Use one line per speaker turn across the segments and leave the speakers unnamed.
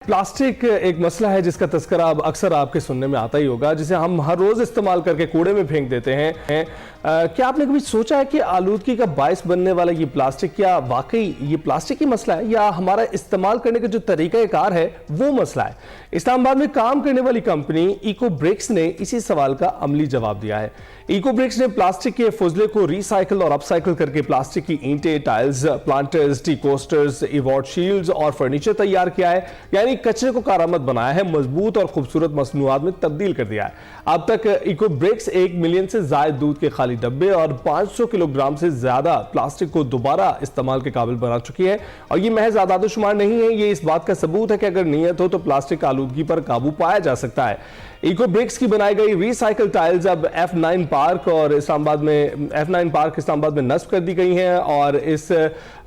Plastic एक मसला है जिसका तस्करा अब अक्सर आपके सुनने में आता ही होगा, जिसे हम हर रोज इस्तेमाल करके कूड़े में फेंक देते हैं। क्या आपने कभी सोचा है कि आलूदगी का बायस बनने वाला ये प्लास्टिक क्या वाकई ये प्लास्टिक ही मसला है या हमारा इस्तेमाल करने का जो तरीकाकार है वो मसला है? इस्लामाबाद में काम करने वाली कंपनी इको ब्रिक्स ने इसी सवाल का अमली जवाब दिया है। इको ब्रिक्स ने प्लास्टिक के फुजले को रिसाइकिल और अपसाइकिल करके प्लास्टिक की ईंटें, tiles, planters, tea coasters, award shields और फर्नीचर तैयार किया है। यानी कचरे को कारआमद बनाया है, मजबूत और खूबसूरत मसनूआत में तब्दील कर दिया है। अब तक इको ब्रिक्स 1 मिलियन से ज्यादा दूध के खाली डब्बे और 500 किलोग्राम से ज्यादा प्लास्टिक को दोबारा इस्तेमाल के काबिल बना चुकी है। और ये महज आदादोशुमार नहीं है, ये इस बात का सबूत है कि अगर नीयत हो तो प्लास्टिक आलूदगी पर काबू पाया जा सकता है। इको ब्रिक्स की बनाई गई रिसाइकल टाइल्स अब F9 पार्क और इस्लामाबाद में F9 पार्क इस्लामाबाद में नस्ब कर दी गई हैं। और इस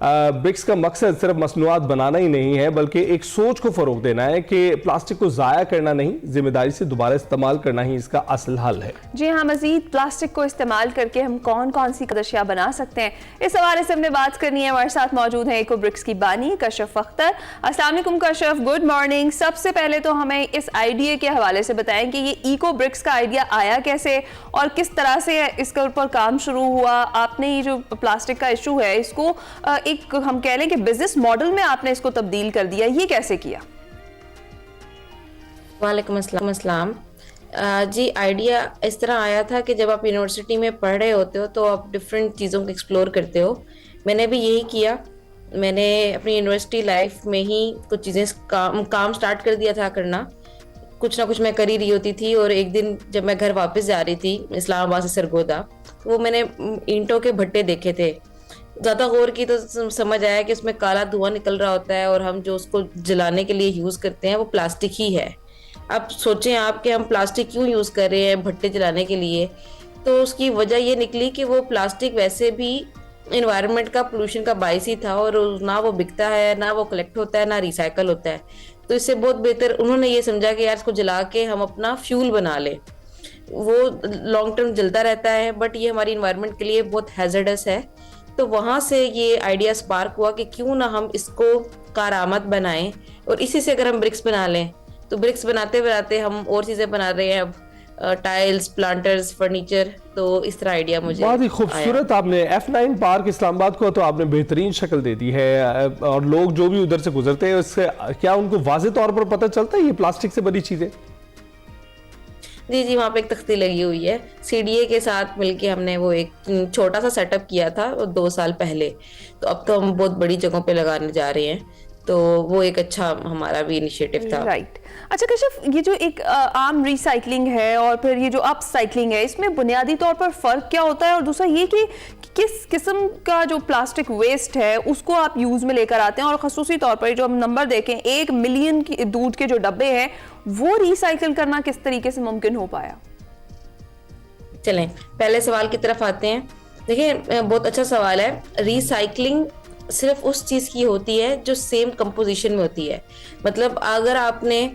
ब्रिक्स का मकसद सिर्फ मसनूआत बनाना ही नहीं है, बल्कि एक सोच को फरोग देना है कि प्लास्टिक को ज़ाया करना नहीं, जिम्मेदारी से दोबारा इस्तेमाल करना ही इसका असल हल है।
जी हाँ, मजीद प्लास्टिक को इस्तेमाल करके हम कौन कौन सी अशिया बना सकते हैं, इस हवाले से हमने बात करनी है। हमारे साथ मौजूद है इको ब्रिक्स की बानी कशफ अख्तर। अस्सलाम वालेकुम कशफ, गुड मॉर्निंग। सबसे पहले तो हमें इस आइडिया के हवाले से बताएं कि ये इको ब्रिक्स का आइडिया आया कैसे और किस तरह से इसके ऊपर काम शुरू हुआ। आपने ये जो प्लास्टिक का इशू है इसको एक हम कह लें कि बिजनेस मॉडल में आपने इसको तब्दील कर दिया, ये कैसे किया?
वालेकुम अस्सलाम। जी, आइडिया इस तरह आया था कि जब आप यूनिवर्सिटी में पढ़ रहे होते हो तो आप डिफरेंट चीज़ों को एक्सप्लोर करते हो। मैंने भी यही किया। मैंने अपनी यूनिवर्सिटी लाइफ में ही कुछ चीज़ें काम स्टार्ट कर दिया था करना। कुछ ना कुछ मैं कर ही रही होती थी। और एक दिन जब मैं घर वापस जा रही थी इस्लामाबाद से सरगोदा, तो वो मैंने ईंटों के भट्टे देखे थे। ज़्यादा गौर की तो समझ आया कि उसमें काला धुआं निकल रहा होता है और हम जो उसको जलाने के लिए यूज़ करते हैं वो प्लास्टिक ही है। अब सोचें आप कि हम प्लास्टिक क्यों यूज़ कर रहे हैं भट्टे जलाने के लिए, तो उसकी वजह ये निकली कि वो प्लास्टिक वैसे भी इन्वायरमेंट का पोल्यूशन का बायस ही था और ना वो बिकता है, ना वो कलेक्ट होता है, ना रिसाइकल होता है। तो इससे बहुत बेहतर उन्होंने ये समझा कि यार इसको जला के हम अपना फ्यूल बना लें। वो लॉन्ग टर्म जलता रहता है बट ये हमारी इन्वायरमेंट के लिए बहुत हैजर्डस है। तो वहाँ से ये आइडिया स्पार्क हुआ कि क्यों ना हम इसको कारआमद बनाएं और इसी से अगर हम ब्रिक्स बना लें। तो ब्रिक्स बनाते बनाते हम और चीज़ें बना रहे हैं अब, टाइल्स, प्लांटर्स, फर्नीचर। तो इस तरह आइडिया मुझे
बहुत ही खूबसूरत। आपने F9 पार्क इस्लामाबाद को तो आपने बेहतरीन शक्ल दे दी है और लोग जो भी उधर से गुजरते हैं उससे क्या उनको वाज़े तौर पर पता चलता है ये प्लास्टिक से बनी चीज़ें?
जी जी, वहाँ पे एक तख्ती लगी हुई है। CDA के साथ मिलके हमने वो एक छोटा सा सेटअप किया था 2 साल पहले। तो अब तो हम बहुत बड़ी जगहों पे लगाने जा रहे हैं। तो वो एक अच्छा हमारा भी इनिशिएटिव था।
राइट। अच्छा कशिफ, ये जो एक आम रिसाइकलिंग है और फिर ये जो अपसाइकलिंग है, इसमें बुनियादी तौर पर फ़र्क क्या होता है? और दूसरा ये कि किस किस्म का जो प्लास्टिक वेस्ट है उसको आप यूज़ में लेकर आते हैं, और ख़ुसूसी तौर पर जो हम नंबर देखें 1 मिलियन की दूध के जो डब्बे हैं वो रिसाइकिल करना किस तरीके से मुमकिन हो पाया?
चलें पहले सवाल की तरफ आते हैं। देखिए, बहुत अच्छा सवाल है। रिसाइकलिंग सिर्फ उस चीज की होती है जो सेम कंपोजिशन में होती है। मतलब अगर आपने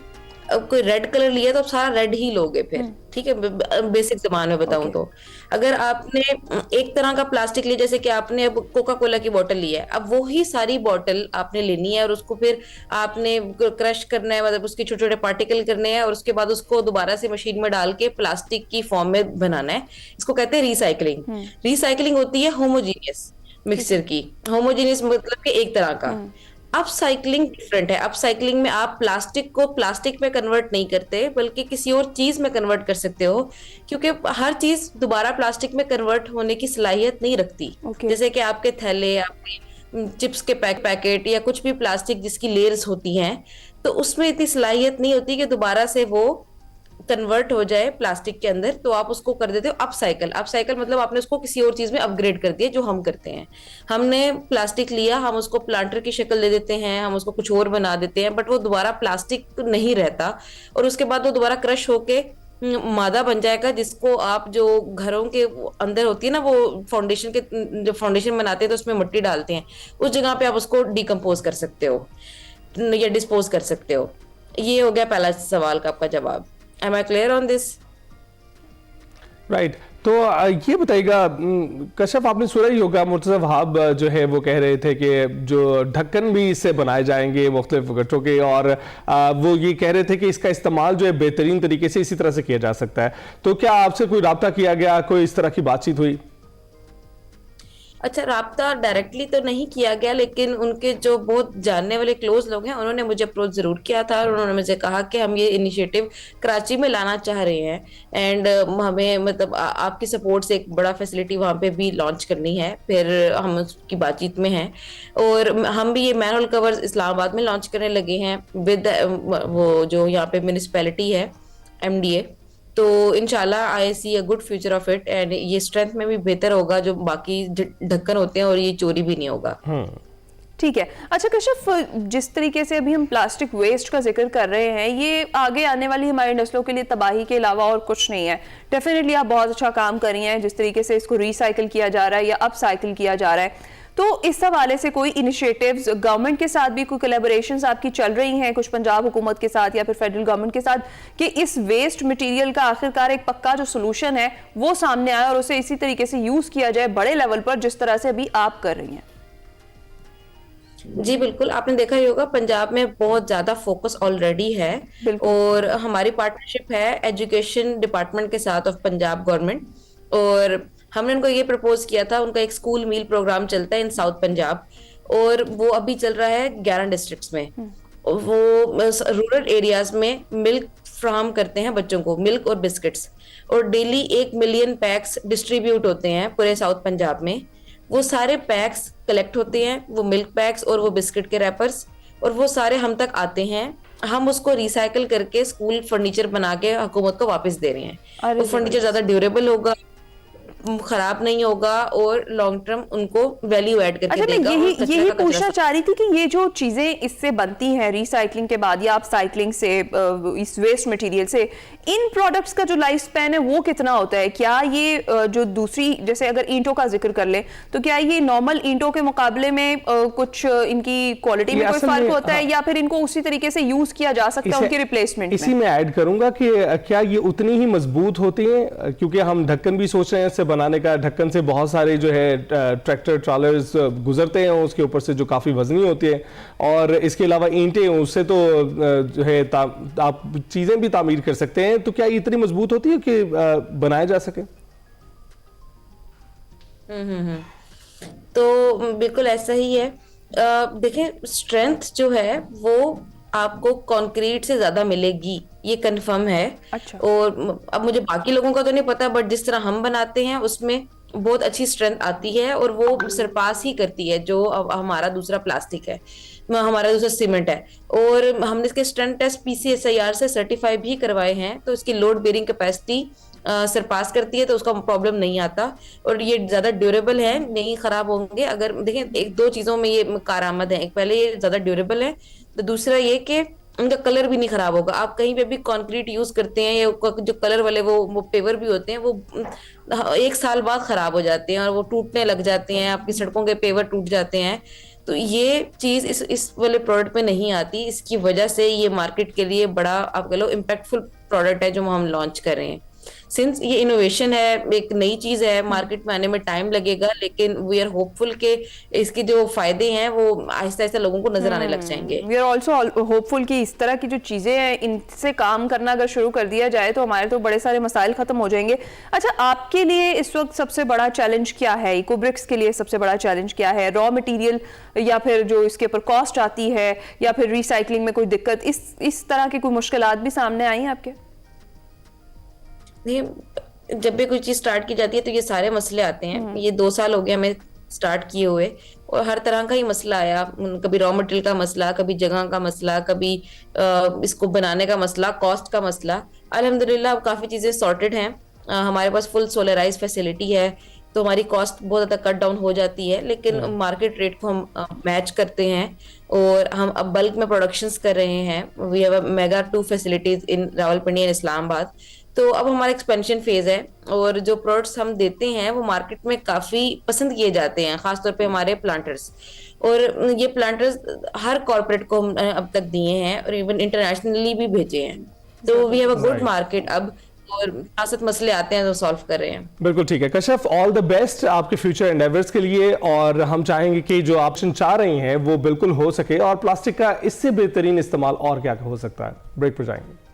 कोई रेड कलर लिया तो आप सारा रेड ही लोगे फिर, ठीक है, बेसिक जबान में बताऊं तो। अगर आपने एक तरह का प्लास्टिक लिया, जैसे कि आपने अब कोका कोला की बोतल ली है, अब वो ही सारी बोतल आपने लेनी है और उसको फिर आपने क्रश करना है, मतलब उसके छोटे छोटे पार्टिकल करने हैं और उसके बाद उसको दोबारा से मशीन में डाल के प्लास्टिक की फॉर्म में बनाना है। इसको कहते हैं रिसाइकलिंग। रिसाइकलिंग होती है होमोजीनियस मिक्सचर की। होमोजीनियस मतलब कि एक तरह का। अपसाइक्लिंग डिफरेंट है। अपसाइक्लिंग में आप प्लास्टिक को प्लास्टिक में कन्वर्ट नहीं करते बल्कि किसी और चीज में कन्वर्ट कर सकते हो, क्योंकि हर चीज दोबारा प्लास्टिक में कन्वर्ट होने की सलाहियत नहीं रखती। जैसे कि आपके थैले, आपके चिप्स के पैकेट या कुछ भी प्लास्टिक जिसकी लेयर्स होती हैं, तो उसमें इतनी सलाहियत नहीं होती कि दोबारा से वो कन्वर्ट हो जाए प्लास्टिक के अंदर। तो आप उसको कर देते हो अपसाइकल। अपसाइकल मतलब आपने उसको किसी और चीज में अपग्रेड कर दिया, जो हम करते हैं। हमने प्लास्टिक लिया, हम उसको प्लांटर की शक्ल दे देते हैं, हम उसको कुछ और बना देते हैं, बट वो दोबारा प्लास्टिक नहीं रहता और उसके बाद वो दोबारा क्रश होके मादा बन जाएगा, जिसको आप जो घरों के अंदर होती है ना, वो फाउंडेशन के जो फाउंडेशन बनाते हैं तो उसमें मिट्टी डालते हैं, उस जगह पे आप उसको डिकम्पोज कर सकते हो या डिस्पोज कर सकते हो। ये हो गया पहला सवाल का आपका जवाब। Am I clear on this?
Right. तो ये बताइएगा कश्यप, आपने सुना ही होगा मुर्तज़ा वहाब जो है वो कह रहे थे कि जो ढक्कन भी इससे बनाए जाएंगे मुख्तलिफ गट्ठों के, और वो ये कह रहे थे कि इसका इस्तेमाल जो है बेहतरीन तरीके से इसी तरह से किया जा सकता है। तो क्या आपसे कोई राब्ता किया गया, कोई इस तरह की बातचीत हुई?
अच्छा, राब्ता डायरेक्टली तो नहीं किया गया, लेकिन उनके जो बहुत जानने वाले क्लोज लोग हैं उन्होंने मुझे अप्रोच जरूर किया था और उन्होंने मुझे कहा कि हम ये इनिशिएटिव कराची में लाना चाह रहे हैं एंड हमें मतलब आपकी सपोर्ट से एक बड़ा फैसिलिटी वहाँ पे भी लॉन्च करनी है। फिर हम उसकी बातचीत में हैं और हम भी ये मैनुअल कवर्स इस्लामाबाद में लॉन्च करने लगे हैं विद वो जो यहाँ पे म्यूनिसिपैलिटी है MDA। तो इंशाल्लाह I see a good future of it and ये स्ट्रेंथ में भी बेहतर होगा जो बाकी ढक्कन होते हैं, और ये चोरी भी नहीं होगा।
ठीक है। अच्छा कश्यप, जिस तरीके से अभी हम प्लास्टिक वेस्ट का जिक्र कर रहे हैं, ये आगे आने वाली हमारी नस्लों के लिए तबाही के अलावा और कुछ नहीं है। डेफिनेटली आप बहुत अच्छा काम कर रही हैं जिस तरीके से इसको रिसाइकिल किया जा रहा है या अपसाइकिल किया जा रहा है। तो इस हवाले से कोई इनिशिएटिव्स गवर्नमेंट के साथ भी कोई कोलैबोरेशंस आपकी चल रही हैं, कुछ पंजाब हुकूमत के साथ या फिर फेडरल गवर्नमेंट के साथ, कि इस वेस्ट मटेरियल का आखिरकार एक पक्का जो सोल्यूशन है वो सामने आए और उसे इसी तरीके से यूज किया जाए बड़े लेवल पर जिस तरह से अभी आप कर रही हैं?
जी बिल्कुल, आपने देखा ही होगा पंजाब में बहुत ज्यादा फोकस ऑलरेडी है और हमारी पार्टनरशिप है एजुकेशन डिपार्टमेंट के साथ ऑफ पंजाब गवर्नमेंट, और हमने उनको ये प्रपोज किया था। उनका एक स्कूल मील प्रोग्राम चलता है इन साउथ पंजाब और वो अभी चल रहा है 11 डिस्ट्रिक्ट्स में। वो रूरल एरियाज में मिल्क फ्राहम करते हैं बच्चों को, मिल्क और बिस्किट्स, और डेली 1 मिलियन पैक्स डिस्ट्रीब्यूट होते हैं पूरे साउथ पंजाब में। वो सारे पैक्स कलेक्ट होते हैं, वो मिल्क पैक्स और वो बिस्किट के रैपर्स, और वो सारे हम तक आते हैं। हम उसको रिसाइकल करके स्कूल फर्नीचर बना के हुकूमत को वापस दे रहे हैं। वो फर्नीचर ज्यादा ड्यूरेबल होगा, खराब नहीं होगा और लॉन्ग टर्म उनको वैल्यू ऐड करके देगा।
मैं यही पूछना चाह रही थी कि ये जो चीजें इससे बनती हैं रिसाइकलिंग के बाद या अपसाइकलिंग से, इस वेस्ट मटेरियल से, इन प्रोडक्ट्स का जो लाइफ स्पैन है वो कितना होता है? क्या ये जो दूसरी, जैसे अगर ईंटों का जिक्र कर ले तो क्या ये नॉर्मल ईंटों के मुकाबले में कुछ इनकी क्वालिटी में कोई फर्क होता है या फिर इनको उसी तरीके से यूज किया जा सकता है उनके रिप्लेसमेंट?
इसी में ऐड करूंगा कि क्या ये उतनी ही मजबूत होती हैं, क्योंकि हम ढक्कन भी सोच रहे हैं बनाने का। ढक्कन से बहुत सारे जो है ट्रैक्टर ट्रॉलर्स गुजरते हैं उसके ऊपर से, जो काफी वजनी होती है, और इसके अलावा ईंटें, उससे तो जो है आप चीजें भी तामीर कर सकते हैं। तो क्या ये इतनी मजबूत होती है कि बनाया जा सके?
तो बिल्कुल ऐसा ही है। देखें, स्ट्रेंथ जो है वो आपको कंक्रीट से ज्यादा मिलेगी, ये कंफर्म है।
अच्छा।
और अब मुझे बाकी लोगों का तो नहीं पता, बट जिस तरह हम बनाते हैं उसमें बहुत अच्छी स्ट्रेंथ आती है और वो सरपास ही करती है जो हमारा दूसरा प्लास्टिक है, हमारा दूसरा सीमेंट है। और हमने इसके स्ट्रेंथ टेस्ट PCSIR से सर्टिफाई भी करवाए हैं, तो इसकी लोड बेयरिंग कैपेसिटी सरपास करती है, तो उसका प्रॉब्लम नहीं आता और ये ज्यादा ड्यूरेबल है, नहीं खराब होंगे। अगर देखें, एक दो चीजों में ये कारआमद है। एक, पहले ये ज्यादा ड्यूरेबल है, तो दूसरा ये कि उनका कलर भी नहीं खराब होगा। आप कहीं पे भी कंक्रीट यूज करते हैं या जो कलर वाले वो पेवर भी होते हैं, वो 1 साल बाद खराब हो जाते हैं और वो टूटने लग जाते हैं, आपकी सड़कों के पेवर टूट जाते हैं। तो ये चीज इस वाले प्रोडक्ट में नहीं आती। इसकी वजह से ये मार्केट के लिए बड़ा, आप कह लो, इम्पैक्टफुल प्रोडक्ट है जो हम लॉन्च कर रहे हैं। सिंस ये इनोवेशन है, एक नई चीज है, मार्केट में आने में टाइम लगेगा, लेकिन वी आर होपफुल के इसके जो फायदे हैं वो आहिस्ता आहिस्ता लोगों को नजर आने लग जाएंगे।
वी आर ऑल्सो होपफुल कि इस तरह की जो चीजें हैं इनसे काम करना अगर शुरू कर दिया जाए तो हमारे तो बड़े सारे मसाइल खत्म हो जाएंगे। अच्छा, आपके लिए इस वक्त सबसे बड़ा चैलेंज क्या है? इकोब्रिक्स के लिए सबसे बड़ा चैलेंज क्या है? रॉ मटेरियल या फिर जो इसके ऊपर कॉस्ट आती है या फिर रिसाइकलिंग में कोई दिक्कत, इस तरह की कोई मुश्किलात भी सामने आई हैं आपके?
जब भी कोई चीज स्टार्ट की जाती है तो ये सारे मसले आते हैं। ये 2 साल हो गए हमें स्टार्ट किए हुए और हर तरह का ही मसला आया। कभी रॉ मटेरियल का मसला, कभी जगह का मसला, कभी इसको बनाने का मसला, कॉस्ट का मसला। अल्हम्दुलिल्लाह अब काफी चीजें सॉर्टेड हैं। हमारे पास फुल सोलराइज फैसिलिटी है, तो हमारी कॉस्ट बहुत ज्यादा कट डाउन हो जाती है, लेकिन मार्केट रेट को हम मैच करते हैं और हम अब बल्क में प्रोडक्शंस कर रहे हैं। We have a mega 2 facilities in Rawalpindi and Islamabad. तो अब हमारा एक्सपेंशन फेज है और जो प्रोडक्ट्स हम देते हैं वो मार्केट में काफी पसंद किए जाते हैं, खासतौर पे हमारे प्लांटर्स। और ये प्लांटर्स हर कॉर्पोरेट को हम अब तक दिए हैं और इवन इंटरनेशनली भी भेजे हैं। तो we have a good market अब और 5-7 मसले आते हैं जो सॉल्व कर रहे हैं।
बिल्कुल ठीक है कशिफ, ऑल द बेस्ट आपके फ्यूचर एंडेवर्स के लिए, और हम चाहेंगे कि जो ऑप्शन चाह रही हैं वो बिल्कुल हो सके, और प्लास्टिक का इससे बेहतरीन इस्तेमाल और क्या हो सकता है। ब्रेक पर जाएंगे।